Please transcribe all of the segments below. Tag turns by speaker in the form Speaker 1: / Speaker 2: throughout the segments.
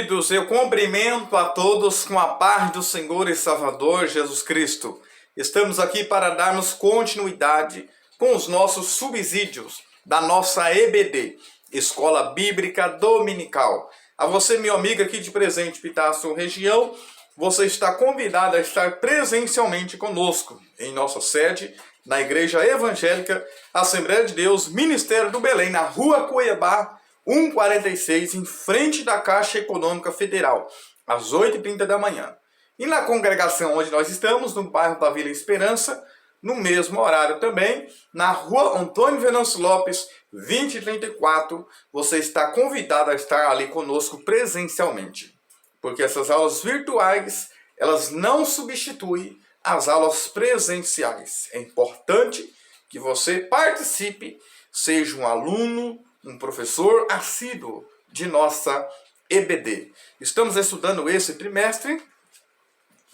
Speaker 1: queridos, eu cumprimento a todos com a paz do Senhor e Salvador Jesus Cristo. Estamos aqui para darmos continuidade com os nossos subsídios da nossa EBD, Escola Bíblica Dominical. A você, meu amigo aqui de Presidente Pitácio região, você está convidado a estar presencialmente conosco em nossa sede, na Igreja Evangélica Assembleia de Deus, Ministério do Belém, na Rua Cuiabá, 146, em frente da Caixa Econômica Federal, às 8h30 da manhã. E na congregação onde nós estamos, no bairro da Vila Esperança, no mesmo horário também, na Rua Antônio Venâncio Lopes, 2034, você está convidado a estar ali conosco presencialmente. Porque essas aulas virtuais, elas não substituem as aulas presenciais. É importante que você participe, seja um aluno, um professor assíduo de nossa EBD. Estamos estudando esse trimestre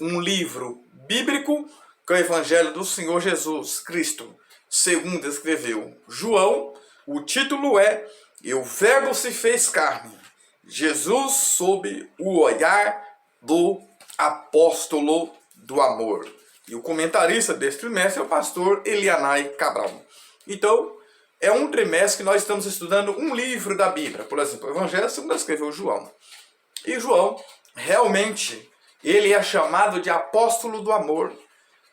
Speaker 1: um livro bíblico que é o Evangelho do Senhor Jesus Cristo, segundo escreveu João. O título é "E o Verbo se fez carne", Jesus sob o olhar do apóstolo do amor. E o comentarista desse trimestre é o pastor Elianai Cabral. Então, é um trimestre que nós estamos estudando um livro da Bíblia. Por exemplo, o Evangelho segundo escreveu João. E João, realmente, ele é chamado de apóstolo do amor,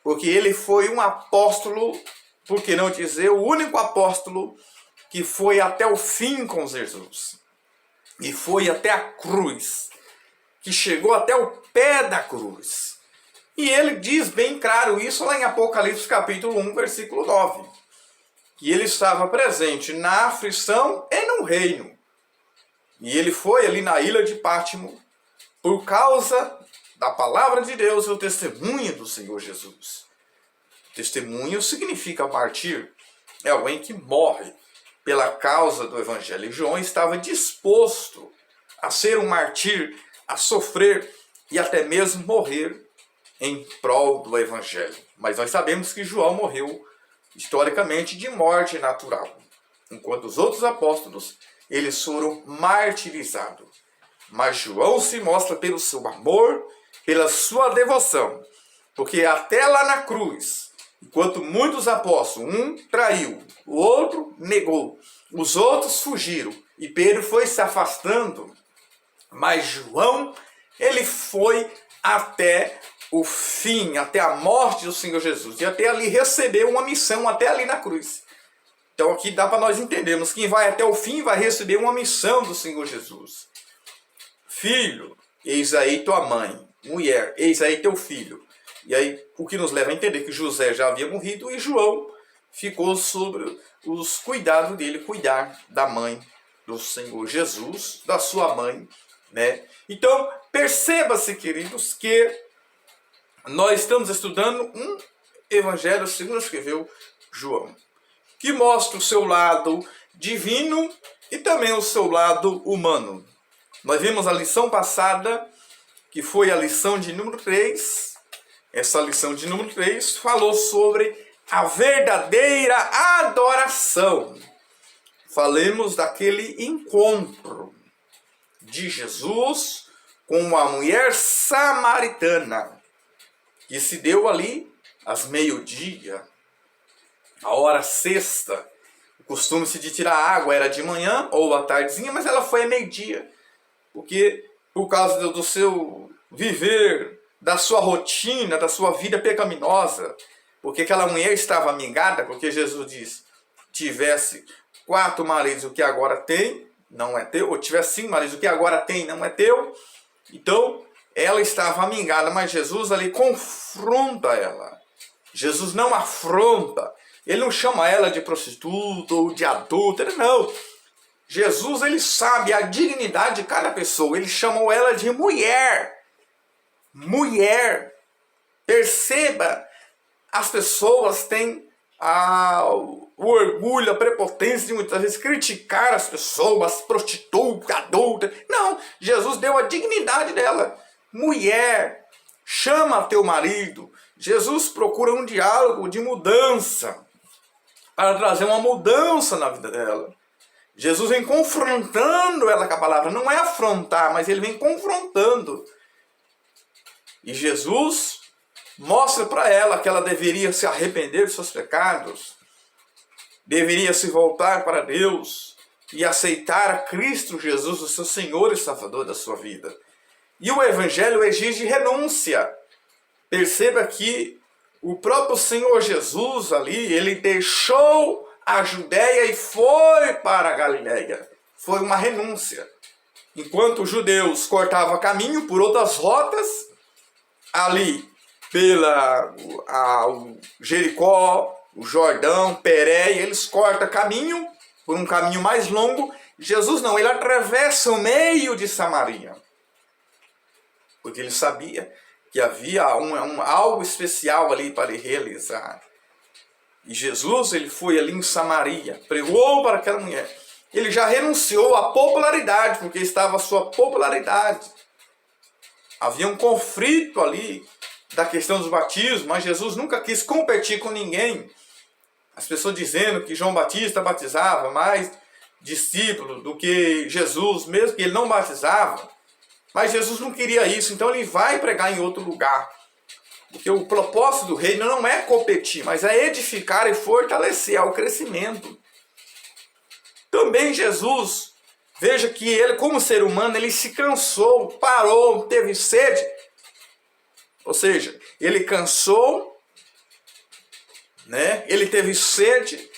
Speaker 1: porque ele foi um apóstolo, por que não dizer, o único apóstolo que foi até o fim com Jesus. E foi até a cruz, que chegou até o pé da cruz. E ele diz bem claro isso lá em Apocalipse capítulo 1, versículo 9. Que ele estava presente na aflição e no reino. E ele foi ali na ilha de Pátimo por causa da palavra de Deus e o testemunho do Senhor Jesus. Testemunho significa martir. É alguém que morre pela causa do Evangelho. E João estava disposto a ser um martir, a sofrer e até mesmo morrer em prol do Evangelho. Mas nós sabemos que João morreu historicamente de morte natural, enquanto os outros apóstolos eles foram martirizados. Mas João se mostra pelo seu amor, pela sua devoção, porque até lá na cruz, enquanto muitos apóstolos, um traiu, o outro negou, os outros fugiram e Pedro foi se afastando, mas João ele foi até o fim, até a morte do Senhor Jesus. E até ali recebeu uma missão, até ali na cruz. Então aqui dá para nós entendermos. Quem vai até o fim vai receber uma missão do Senhor Jesus. Filho, eis aí tua mãe. Mulher, eis aí teu filho. E aí o que nos leva a entender que José já havia morrido e João ficou sobre os cuidados dele, cuidar da mãe do Senhor Jesus, da sua mãe, né? Então perceba-se, queridos, que nós estamos estudando um evangelho segundo escreveu João, que mostra o seu lado divino e também o seu lado humano. Nós vimos a lição passada, que foi a lição de número 3. Essa lição de número 3 falou sobre a verdadeira adoração. Falamos daquele encontro de Jesus com a mulher samaritana, que se deu ali às meio-dia, a hora sexta. O costume-se de tirar água era de manhã ou à tardezinha, mas ela foi a meio-dia, porque por causa do seu viver, da sua rotina, da sua vida pecaminosa, porque aquela mulher estava amigada, porque Jesus diz, tivesse 4 maridos, o que agora tem, não é teu, ou tivesse 5 maridos, o que agora tem, não é teu. Então, ela estava amigada, mas Jesus ali confronta ela. Jesus não afronta. Ele não chama ela de prostituta ou de adúltera, não. Jesus, ele sabe a dignidade de cada pessoa. Ele chamou ela de mulher. Mulher. Perceba, as pessoas têm o orgulho, a prepotência de muitas vezes criticar as pessoas, prostituta, adúltera. Não, Jesus deu a dignidade dela. Mulher, chama teu marido. Jesus procura um diálogo de mudança, para trazer uma mudança na vida dela. Jesus vem confrontando ela com a palavra. Não é afrontar, mas ele vem confrontando. E Jesus mostra para ela que ela deveria se arrepender de seus pecados, deveria se voltar para Deus e aceitar a Cristo Jesus, o seu Senhor e Salvador da sua vida. E o Evangelho exige renúncia. Perceba que o próprio Senhor Jesus ali, ele deixou a Judéia e foi para a Galiléia. Foi uma renúncia. Enquanto os judeus cortavam caminho por outras rotas, ali pela Jericó, o Jordão, Pérea, eles cortam caminho por um caminho mais longo. Jesus não, ele atravessa o meio de Samaria. Porque ele sabia que havia algo especial ali para ele realizar. E Jesus, ele foi ali em Samaria, pregou para aquela mulher. Ele já renunciou à popularidade, porque estava a sua popularidade. Havia um conflito ali da questão dos batismos, mas Jesus nunca quis competir com ninguém. As pessoas dizendo que João Batista batizava mais discípulos do que Jesus, mesmo que ele não batizava. Mas Jesus não queria isso, então ele vai pregar em outro lugar. Porque o propósito do reino não é competir, mas é edificar e fortalecer, é o crescimento. Também Jesus, veja que ele, como ser humano, ele se cansou, parou, teve sede. Ou seja, ele cansou, né? Ele teve sede,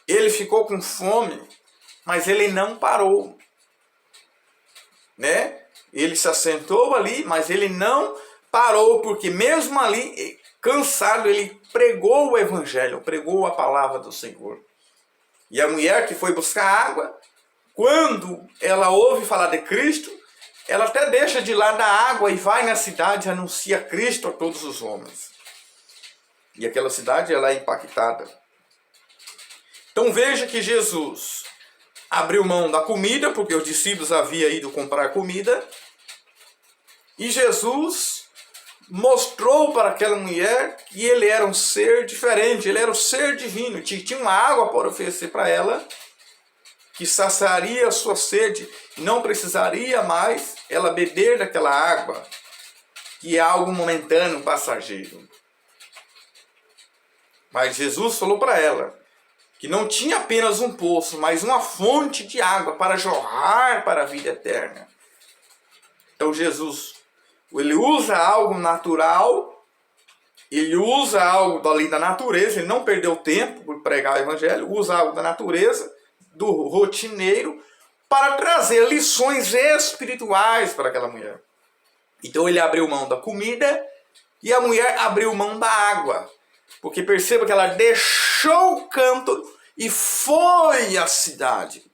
Speaker 1: ele ficou com fome, mas ele não parou, né? Ele se assentou ali, mas ele não parou, porque mesmo ali, cansado, ele pregou o Evangelho, pregou a palavra do Senhor. E a mulher que foi buscar água, quando ela ouve falar de Cristo, ela até deixa de lá da água e vai na cidade e anuncia Cristo a todos os homens. E aquela cidade, ela é impactada. Então veja que Jesus abriu mão da comida, porque os discípulos haviam ido comprar comida. E Jesus mostrou para aquela mulher que ele era um ser diferente, ele era um ser divino, tinha uma água para oferecer para ela, que saciaria a sua sede, não precisaria mais ela beber daquela água, que é algo momentâneo, passageiro. Mas Jesus falou para ela que não tinha apenas um poço, mas uma fonte de água para jorrar para a vida eterna. Então Jesus, ele usa algo natural, ele usa algo dali da natureza, ele não perdeu tempo por pregar o Evangelho, usa algo da natureza, do rotineiro, para trazer lições espirituais para aquela mulher. Então ele abriu mão da comida e a mulher abriu mão da água. Porque perceba que ela deixou o campo e foi à cidade.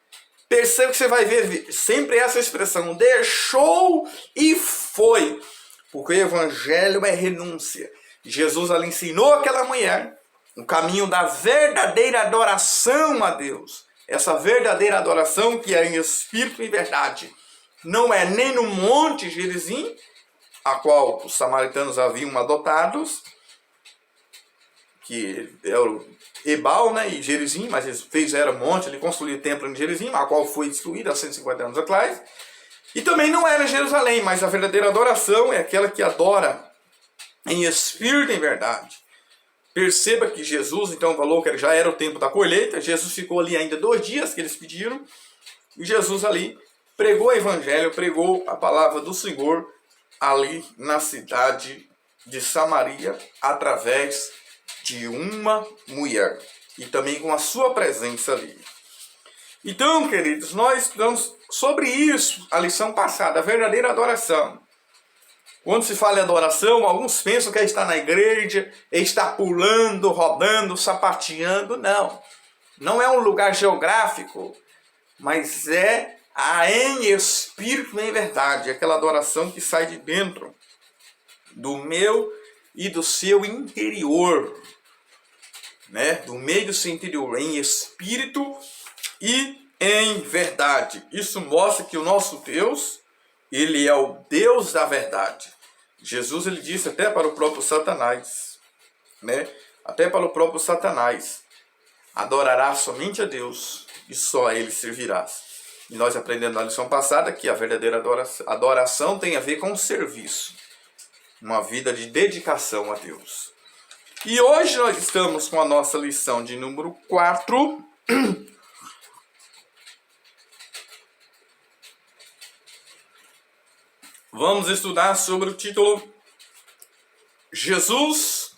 Speaker 1: Perceba que você vai ver sempre essa expressão, deixou e foi. Porque o Evangelho é renúncia. Jesus ali ensinou aquela mulher o caminho da verdadeira adoração a Deus. Essa verdadeira adoração que é em espírito e verdade. Não é nem no Monte Gerizim, a qual os samaritanos haviam adotados, que é o Ebal, né, e Gerizim, mas eles fizeram um monte, ele construiu o templo em Gerizim, a qual foi destruída há 150 anos atrás. E também não era em Jerusalém, mas a verdadeira adoração é aquela que adora em espírito e em verdade. Perceba que Jesus, então, falou que já era o tempo da colheita. Jesus ficou ali ainda 2 dias que eles pediram. E Jesus ali pregou o Evangelho, pregou a palavra do Senhor ali na cidade de Samaria, através de uma mulher. E também com a sua presença ali. Então, queridos, nós estamos sobre isso, a lição passada, a verdadeira adoração. Quando se fala em adoração, alguns pensam que é estar na igreja, é estar pulando, rodando, sapateando. Não, não é um lugar geográfico, mas é em espírito e em verdade, aquela adoração que sai de dentro do meu e do seu interior, né? Do meio do seu interior, em espírito e em verdade. Isso mostra que o nosso Deus, ele é o Deus da verdade. Jesus, ele disse até para o próprio Satanás, né? Até para o próprio Satanás, adorará somente a Deus e só a Ele servirás. E nós aprendemos na lição passada que a verdadeira adoração tem a ver com serviço, uma vida de dedicação a Deus. E hoje nós estamos com a nossa lição de número 4. Vamos estudar sobre o título Jesus,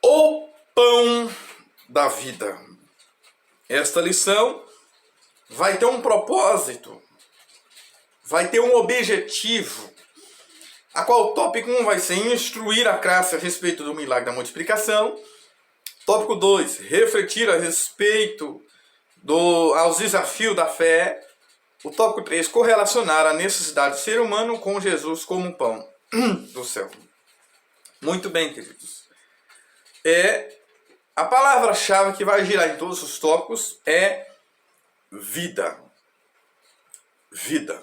Speaker 1: o pão da vida. Esta lição vai ter um propósito, vai ter um objetivo, a qual o tópico 1 vai ser instruir a classe a respeito do milagre da multiplicação. Tópico 2, refletir a respeito aos desafios da fé. O tópico 3, correlacionar a necessidade do ser humano com Jesus como pão do céu. Muito bem, queridos. A palavra-chave que vai girar em todos os tópicos é vida. Vida.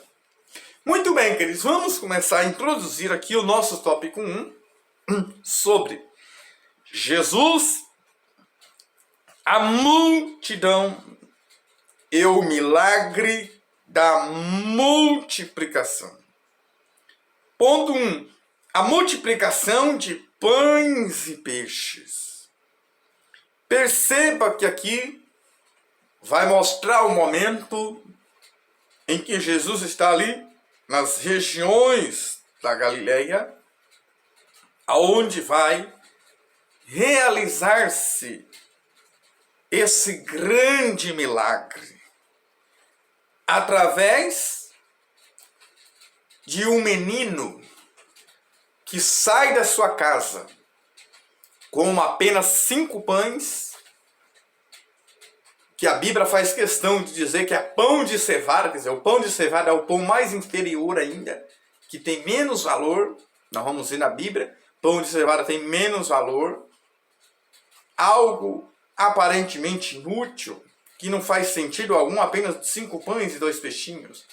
Speaker 1: Muito bem, queridos. Vamos começar a introduzir aqui o nosso tópico 1 sobre Jesus, a multidão e o milagre da multiplicação. Ponto 1. A multiplicação de pães e peixes. Perceba que aqui vai mostrar o momento em que Jesus está ali nas regiões da Galileia, aonde vai realizar-se esse grande milagre através de um menino que sai da sua casa com apenas 5 pães, que a Bíblia faz questão de dizer que é pão de cevada, quer dizer, o pão de cevada é o pão mais inferior ainda, que tem menos valor. Nós vamos ver na Bíblia, pão de cevada tem menos valor, algo aparentemente inútil, que não faz sentido algum, apenas 5 pães e 2 peixinhos.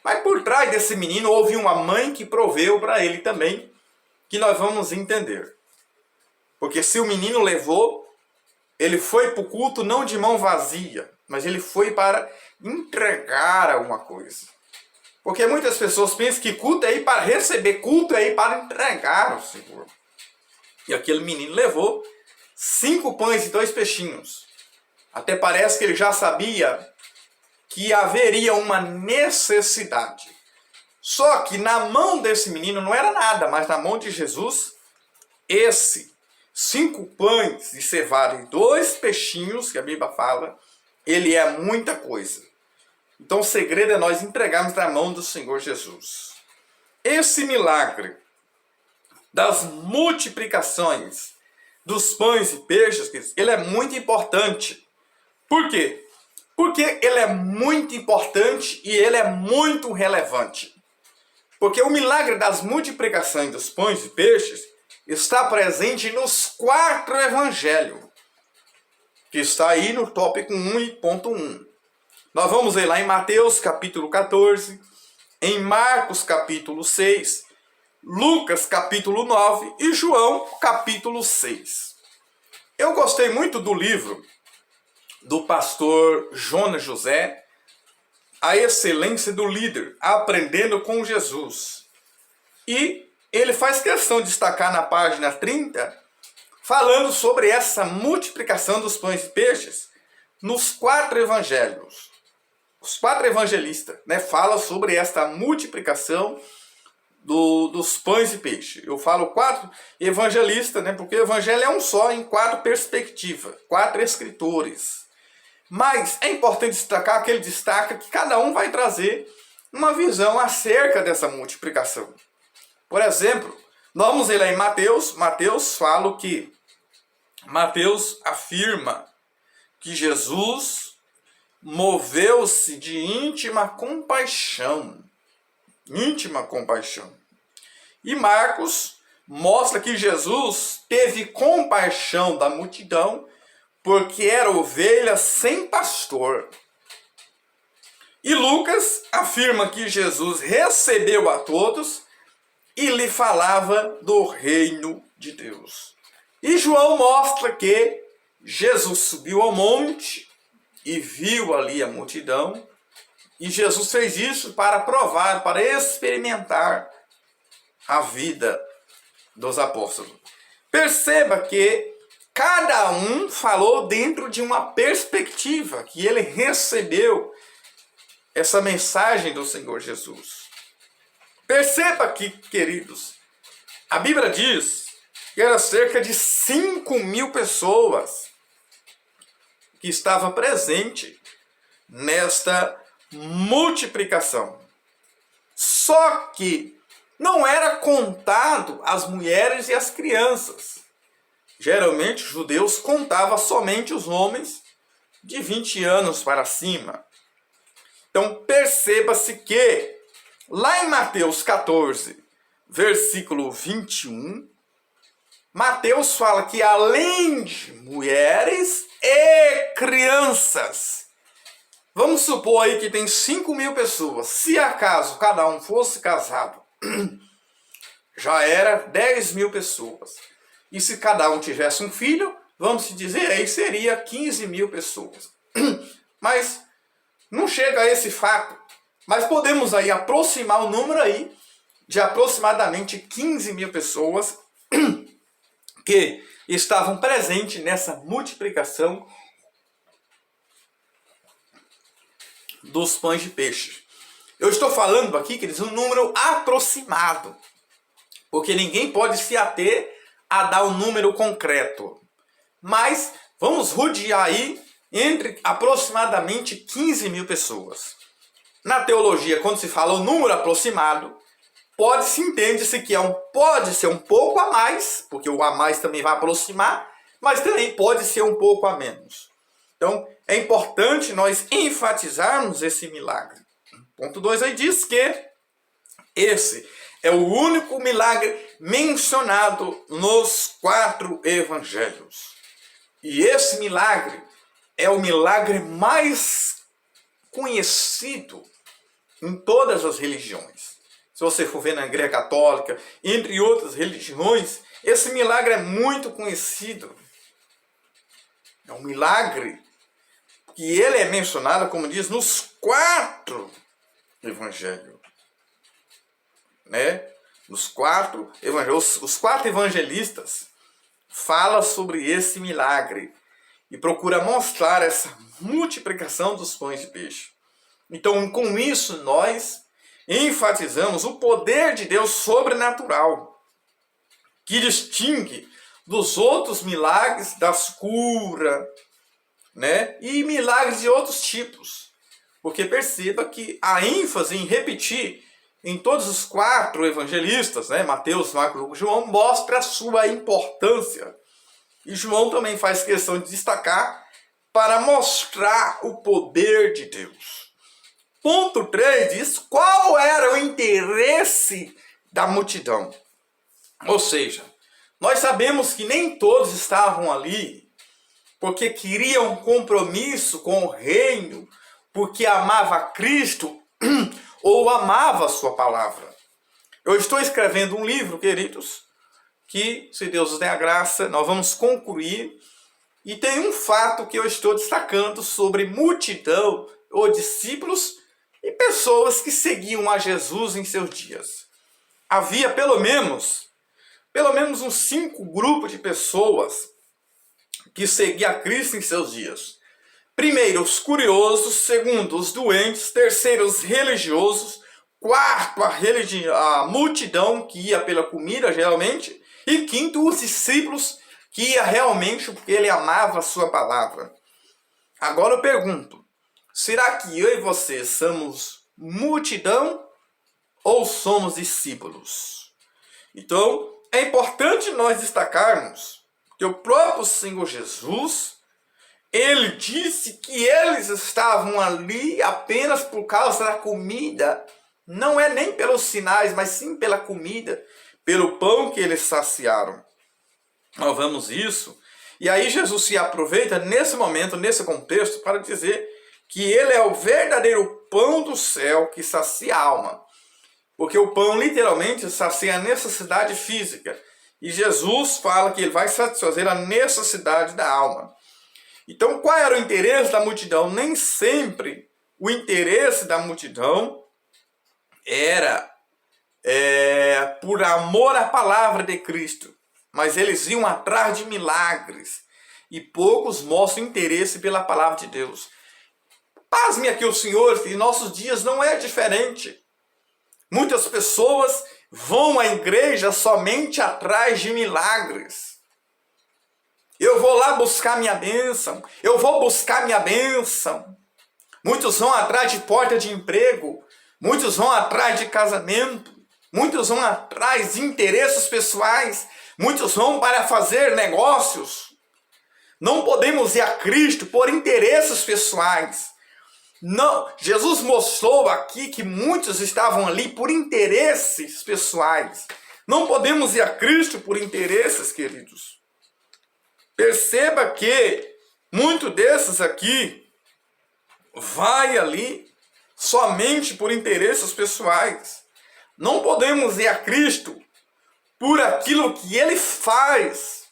Speaker 1: Mas por trás desse menino houve uma mãe que proveu para ele também, que nós vamos entender. Porque se o menino levou, ele foi para o culto não de mão vazia, mas ele foi para entregar alguma coisa. Porque muitas pessoas pensam que culto é ir para receber, culto é ir para entregar ao Senhor. E aquele menino levou 5 pães e 2 peixinhos. Até parece que ele já sabia que haveria uma necessidade. Só que na mão desse menino não era nada, mas na mão de Jesus, 5 pães de cevada e 2 peixinhos, que a Bíblia fala, ele é muita coisa. Então o segredo é nós entregarmos na mão do Senhor Jesus. Esse milagre das multiplicações dos pães e peixes, ele é muito importante. Por quê? Porque ele é muito importante e ele é muito relevante. Porque o milagre das multiplicações dos pães e peixes está presente nos 4 evangelhos, que está aí no tópico 1 e ponto 1. Nós vamos ver lá em Mateus capítulo 14, em Marcos capítulo 6, Lucas capítulo 9 e João capítulo 6. Eu gostei muito do livro do pastor Jonas José, A Excelência do Líder, Aprendendo com Jesus. E ele faz questão de destacar na página 30, falando sobre essa multiplicação dos pães e peixes nos 4 evangelhos. Os 4 evangelistas, falam sobre esta multiplicação dos pães e peixes. Eu falo 4 evangelistas, porque o evangelho é um só em 4 perspectivas, 4 escritores. Mas é importante destacar que ele destaca que cada um vai trazer uma visão acerca dessa multiplicação. Por exemplo, nós vamos ver lá em Mateus. Mateus afirma que Jesus moveu-se de íntima compaixão. Íntima compaixão. E Marcos mostra que Jesus teve compaixão da multidão porque era ovelha sem pastor. E Lucas afirma que Jesus recebeu a todos e lhe falava do reino de Deus. E João mostra que Jesus subiu ao monte e viu ali a multidão, e Jesus fez isso para provar, para experimentar a vida dos apóstolos. Perceba que cada um falou dentro de uma perspectiva que ele recebeu essa mensagem do Senhor Jesus. Perceba aqui, queridos, a Bíblia diz que era cerca de 5.000 pessoas que estavam presentes nesta multiplicação. Só que não era contado as mulheres e as crianças. Geralmente, os judeus contavam somente os homens de 20 anos para cima. Então, perceba-se que, lá em Mateus 14, versículo 21, Mateus fala que além de mulheres e crianças, vamos supor aí que tem 5.000 pessoas. Se acaso cada um fosse casado, já era 10.000 pessoas. E se cada um tivesse um filho, vamos dizer, aí seria 15.000 pessoas. Mas não chega a esse fato. Mas podemos aí aproximar o número aí de aproximadamente 15.000 pessoas que estavam presentes nessa multiplicação dos pães de peixe. Eu estou falando aqui, queridos, um número aproximado, porque ninguém pode se ater a dar um número concreto. Mas vamos rodear aí entre aproximadamente 15.000 pessoas. Na teologia, quando se fala o número aproximado, se entende-se que pode ser um pouco a mais, porque o a mais também vai aproximar, mas também pode ser um pouco a menos. Então, é importante nós enfatizarmos esse milagre. Ponto 2 aí diz que esse é o único milagre mencionado nos 4 evangelhos. E esse milagre é o milagre mais conhecido em todas as religiões. Se você for ver na Igreja Católica, entre outras religiões, esse milagre é muito conhecido. É um milagre que ele é mencionado, como diz, nos 4 evangelhos. Né? Nos 4 evangelhos, os 4 evangelistas falam sobre esse milagre e procura mostrar essa multiplicação dos pães de peixe. Então, com isso, nós enfatizamos o poder de Deus sobrenatural, que distingue dos outros milagres das curas, né? E milagres de outros tipos. Porque perceba que a ênfase em repetir em todos os 4 evangelistas, né? Mateus, Marcos, Lucas, João, mostra a sua importância. E João também faz questão de destacar para mostrar o poder de Deus. Ponto 3 diz qual era o interesse da multidão. Ou seja, nós sabemos que nem todos estavam ali porque queriam um compromisso com o reino, porque amava Cristo ou amava a sua palavra. Eu estou escrevendo um livro, queridos, que, se Deus nos der a graça, nós vamos concluir. E tem um fato que eu estou destacando sobre multidão ou discípulos e pessoas que seguiam a Jesus em seus dias. Havia pelo menos uns 5 grupos de pessoas que seguiam a Cristo em seus dias. Primeiro, os curiosos. Segundo, os doentes. Terceiro, os religiosos. Quarto, a multidão que ia pela comida, geralmente. E quinto, os discípulos que ia realmente porque ele amava a sua palavra. Agora eu pergunto, será que eu e você somos multidão ou somos discípulos? Então, é importante nós destacarmos que o próprio Senhor Jesus, ele disse que eles estavam ali apenas por causa da comida. Não é nem pelos sinais, mas sim pela comida, pelo pão que eles saciaram. Nós vemos isso. E aí Jesus se aproveita nesse momento, nesse contexto, para dizer que ele é o verdadeiro pão do céu que sacia a alma. Porque o pão literalmente sacia a necessidade física. E Jesus fala que ele vai satisfazer a necessidade da alma. Então, qual era o interesse da multidão? Nem sempre o interesse da multidão era por amor à palavra de Cristo, mas eles iam atrás de milagres, e poucos mostram interesse pela palavra de Deus. Pasme aqui o Senhor, em nossos dias não é diferente. Muitas pessoas vão à igreja somente atrás de milagres. Eu vou lá buscar minha bênção, eu vou buscar minha bênção. Muitos vão atrás de porta de emprego, muitos vão atrás de casamento, muitos vão atrás de interesses pessoais, muitos vão para fazer negócios. Não podemos ir a Cristo por interesses pessoais. Não, Jesus mostrou aqui que muitos estavam ali por interesses pessoais. Não podemos ir a Cristo por interesses, queridos. Perceba que muito desses aqui vai ali somente por interesses pessoais. Não podemos ir a Cristo por aquilo que Ele faz,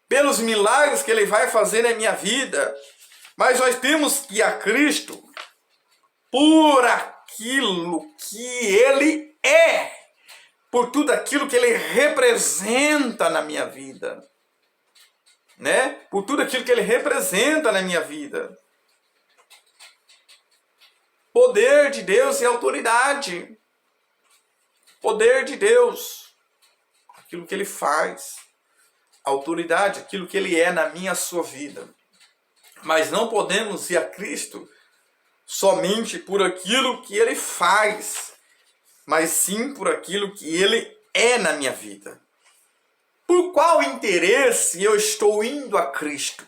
Speaker 1: pelos milagres que Ele vai fazer na minha vida. Mas nós temos que ir a Cristo por aquilo que Ele é, por tudo aquilo que Ele representa na minha vida, né? Por tudo aquilo que Ele representa na minha vida. Poder de Deus e autoridade. Poder de Deus, aquilo que Ele faz. Autoridade, aquilo que Ele é na minha, sua vida. Mas não podemos ir a Cristo somente por aquilo que Ele faz, mas sim por aquilo que Ele é na minha vida. Por qual interesse eu estou indo a Cristo?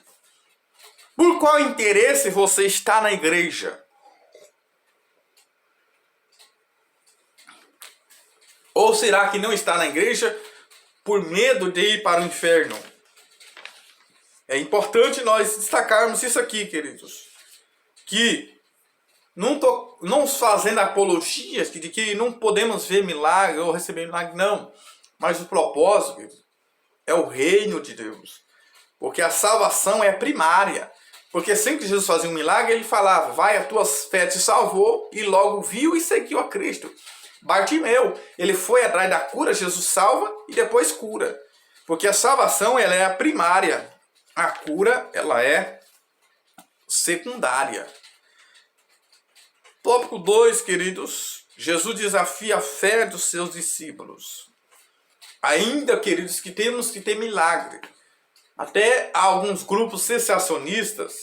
Speaker 1: Por qual interesse você está na igreja? Ou será que não está na igreja por medo de ir para o inferno? É importante nós destacarmos isso aqui, queridos. Que não estou fazendo apologias de que não podemos ver milagre ou receber milagre, não. Mas o propósito, queridos, é o reino de Deus. Porque a salvação é primária. Porque sempre que Jesus fazia um milagre, Ele falava, vai, a tua fé te salvou, e logo viu e seguiu a Cristo. Bartimeu, ele foi atrás da cura, Jesus salva e depois cura. Porque a salvação, ela é a primária. A cura, ela é secundária. Tópico 2, queridos. Jesus desafia a fé dos seus discípulos. Ainda, queridos, que temos que ter milagre. Até há alguns grupos cessacionistas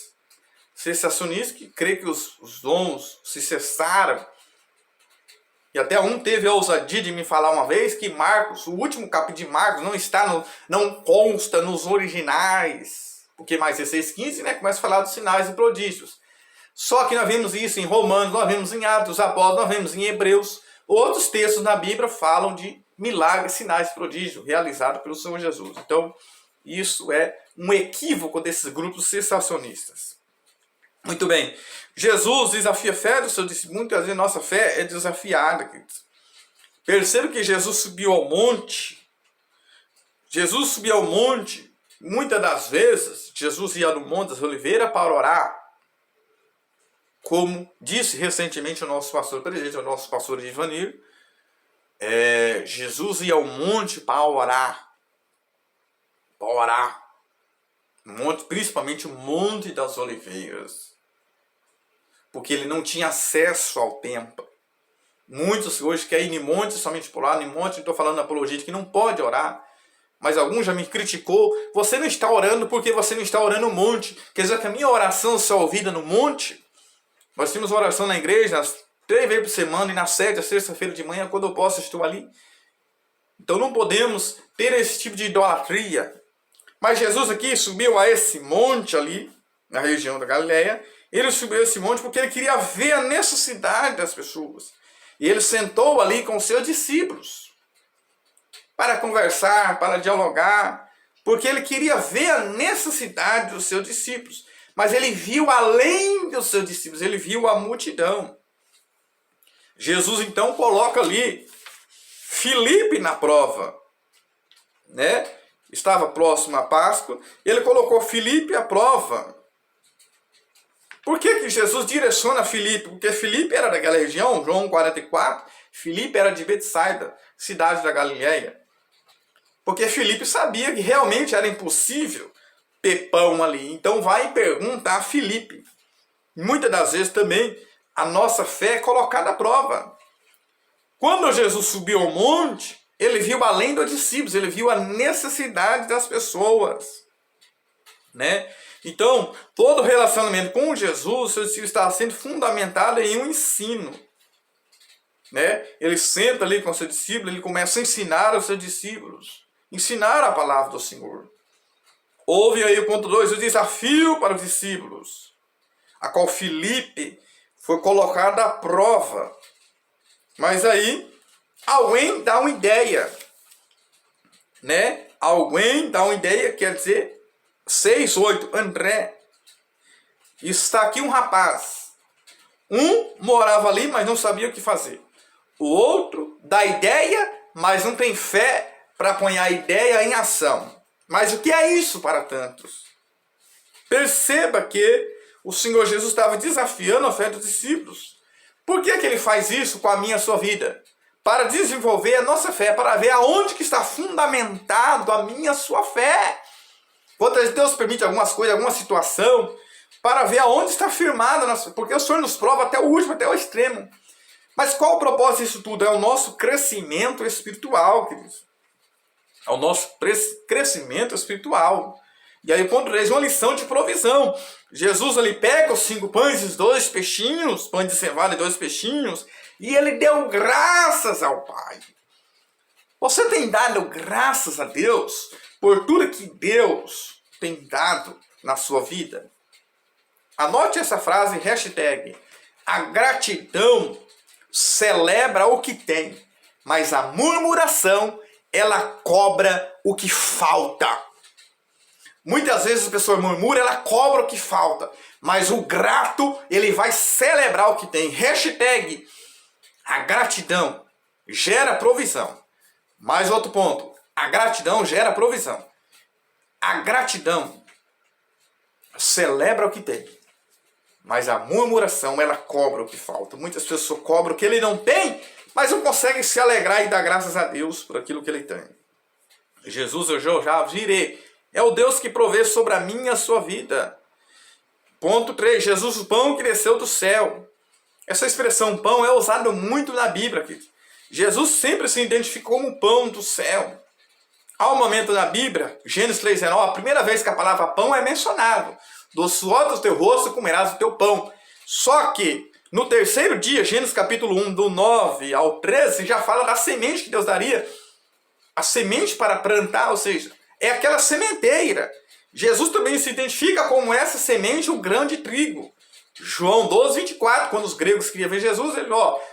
Speaker 1: que creem que os dons se cessaram. E até um teve a ousadia de me falar uma vez que Marcos, o último capítulo de Marcos, não consta nos originais. Porque mais 16:15, né, começa a falar dos sinais e prodígios. Só que nós vemos isso em Romanos, nós vemos em Atos dos Apóstolos, nós vemos em Hebreus. Outros textos na Bíblia falam de milagres, sinais e prodígios realizados pelo Senhor Jesus. Então, isso é um equívoco desses grupos cessacionistas. Muito bem. Jesus desafia a fé do seu discípulo. Muitas vezes nossa fé é desafiada, queridos. Perceba que Jesus subiu ao monte. Jesus subiu ao monte. Muitas das vezes, Jesus ia no Monte das Oliveiras para orar. Como disse recentemente o nosso pastor presente, o nosso pastor Ivanir, Jesus ia ao monte para orar. Para orar. Monte, principalmente o Monte das Oliveiras. Porque ele não tinha acesso ao templo. Muitos hoje querem ir em monte somente por lá, em monte, não estou falando apologia de que não pode orar. Mas alguns já me criticou. Você não está orando porque você não está orando no monte. Quer dizer que a minha oração só é ouvida no monte? Nós temos oração na igreja 3 vezes por semana e na sexta-feira de manhã, quando eu posso, estou ali. Então não podemos ter esse tipo de idolatria. Mas Jesus aqui subiu a esse monte ali, na região da Galileia. Ele subiu a esse monte porque ele queria ver a necessidade das pessoas. E ele sentou ali com os seus discípulos para conversar, para dialogar, porque ele queria ver a necessidade dos seus discípulos. Mas ele viu além dos seus discípulos, ele viu a multidão. Jesus então coloca ali Filipe na prova, né? Estava próximo à Páscoa, ele colocou Filipe à prova. Por que Jesus direciona Filipe? Porque Filipe era daquela região, João 44, Filipe era de Betsaida, cidade da Galileia. Porque Filipe sabia que realmente era impossível ter pão ali. Então vai e pergunta a Filipe. Muitas das vezes também a nossa fé é colocada à prova. Quando Jesus subiu ao monte, ele viu além dos discípulos, ele viu a necessidade das pessoas, né? Então, todo relacionamento com Jesus, seu discípulo está sendo fundamentado em um ensino, né? Ele senta ali com o seu discípulo, ele começa a ensinar aos seus discípulos, ensinar a palavra do Senhor. Houve aí o ponto 2, o desafio para os discípulos, a qual Filipe foi colocado à prova. Mas aí, alguém dá uma ideia, né? Alguém dá uma ideia, quer dizer, 6, 8, André, está aqui um rapaz. Um morava ali, mas não sabia o que fazer. O outro dá ideia, mas não tem fé para pôr a ideia em ação. Mas o que é isso para tantos? Perceba que o Senhor Jesus estava desafiando a fé dos discípulos. Por que ele faz isso com a minha e a sua vida? Para desenvolver a nossa fé, para ver aonde que está fundamentado a minha e a sua fé. Quantas vezes Deus permite algumas coisas, alguma situação, para ver aonde está firmada, porque o Senhor nos prova até o último, até o extremo. Mas qual o propósito disso tudo? É o nosso crescimento espiritual, queridos. É o nosso crescimento espiritual. E aí, ponto 3, uma lição de provisão. Jesus ali pega os 5 pães e os 2 peixinhos, pães de cevada e 2 peixinhos, e ele deu graças ao Pai. Você tem dado graças a Deus por tudo que Deus tem dado na sua vida? Anote essa frase, hashtag, a gratidão celebra o que tem, mas a murmuração, ela cobra o que falta. Muitas vezes a pessoa murmura, ela cobra o que falta. Mas o grato, ele vai celebrar o que tem. Hashtag, a gratidão gera provisão. Mais outro ponto, a gratidão gera provisão. A gratidão celebra o que tem. Mas a murmuração, ela cobra o que falta. Muitas pessoas cobram o que ele não tem, mas não conseguem se alegrar e dar graças a Deus por aquilo que ele tem. Jesus, eu já virei. É o Deus que provê sobre a minha e a sua vida. Ponto 3. Jesus, o pão que desceu do céu. Essa expressão pão é usada muito na Bíblia, querido. Jesus sempre se identificou como pão do céu. Há um momento na Bíblia, Gênesis 3,19, a primeira vez que a palavra pão é mencionada. Do suor do teu rosto comerás o teu pão. Só que, no terceiro dia, Gênesis capítulo 1, do 9 ao 13, já fala da semente que Deus daria. A semente para plantar, ou seja, é aquela sementeira. Jesus também se identifica como essa semente, o grão de trigo. João 12, 24, quando os gregos queriam ver Jesus, ele,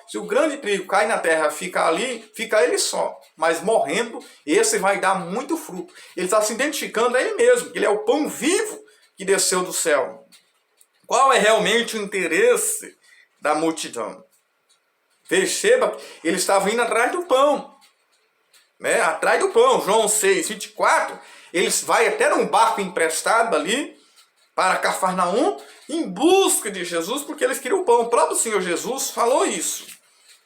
Speaker 1: se o grão de trigo cai na terra, fica ali, fica ele só. Mas morrendo, esse vai dar muito fruto. Ele está se identificando a ele mesmo, ele é o pão vivo que desceu do céu. Qual é realmente o interesse da multidão? Perceba, ele estava indo atrás do pão. Né? Atrás do pão, João 6, 24, eles vai até num barco emprestado ali para Cafarnaum em busca de Jesus, porque eles queriam o pão. O próprio Senhor Jesus falou isso.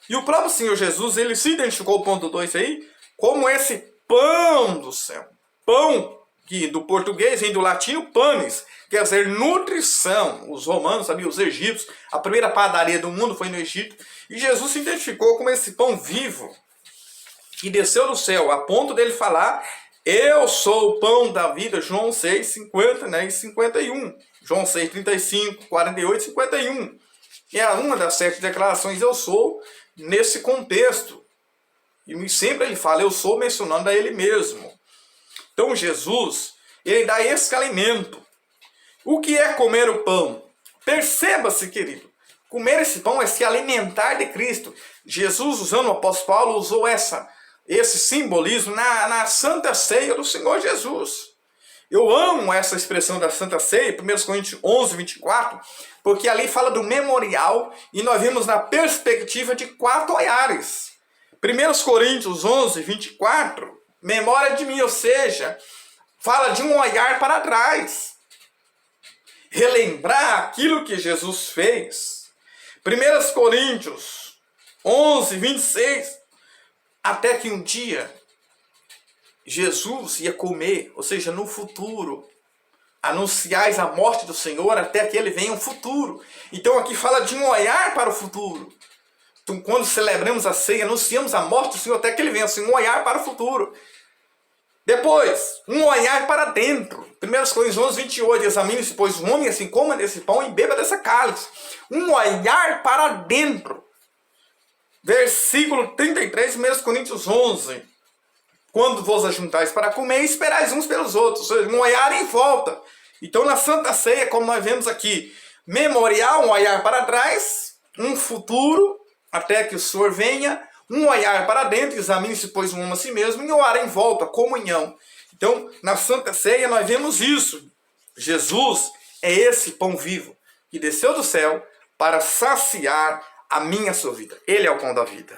Speaker 1: E o próprio Senhor Jesus, ele se identificou, ponto 2 aí, como esse pão do céu. Pão, que do português vem do latim panis, quer dizer nutrição. Os romanos, sabiam, os egípcios, a primeira padaria do mundo foi no Egito. E Jesus se identificou como esse pão vivo, que desceu do céu, a ponto dele falar, eu sou o pão da vida, João 6, 50, né, e 51. João 6, 35, 48 e 51. Que é uma das 7 declarações, eu sou, nesse contexto. E sempre ele fala, eu sou, mencionando a ele mesmo. Então Jesus, ele dá esse alimento. O que é comer o pão? Perceba-se, querido. Comer esse pão é se alimentar de Cristo. Jesus, usando o apóstolo Paulo, usou esse simbolismo na Santa Ceia do Senhor Jesus. Eu amo essa expressão da Santa Ceia, 1 Coríntios 11, 24, porque ali fala do memorial e nós vimos na perspectiva de 4 olhares. 1 Coríntios 11, 24, memória de mim, ou seja, fala de um olhar para trás. relembrar aquilo que Jesus fez. 1 Coríntios 11, 26. Até que um dia Jesus ia comer, ou seja, no futuro. Anunciais a morte do Senhor até que ele venha um futuro. Então aqui fala de um olhar para o futuro. Então quando celebramos a ceia, anunciamos a morte do Senhor até que ele venha, assim, um olhar para o futuro. Depois, um olhar para dentro. 1 Coríntios 11, 28. Examine-se, pois, o homem assim coma desse pão e beba dessa cálice. Um olhar para dentro. Versículo 33, 1 Coríntios 11. Quando vos ajuntais para comer, esperais uns pelos outros. Ou seja, um olhar em volta. Então, na Santa Ceia, como nós vemos aqui, memorial, um olhar para trás, um futuro, até que o Senhor venha, um olhar para dentro, examine-se, pois, um homem a si mesmo, e um olhar em volta, comunhão. Então, na Santa Ceia, nós vemos isso. Jesus é esse pão vivo que desceu do céu para saciar a minha sua vida. Ele é o pão da vida.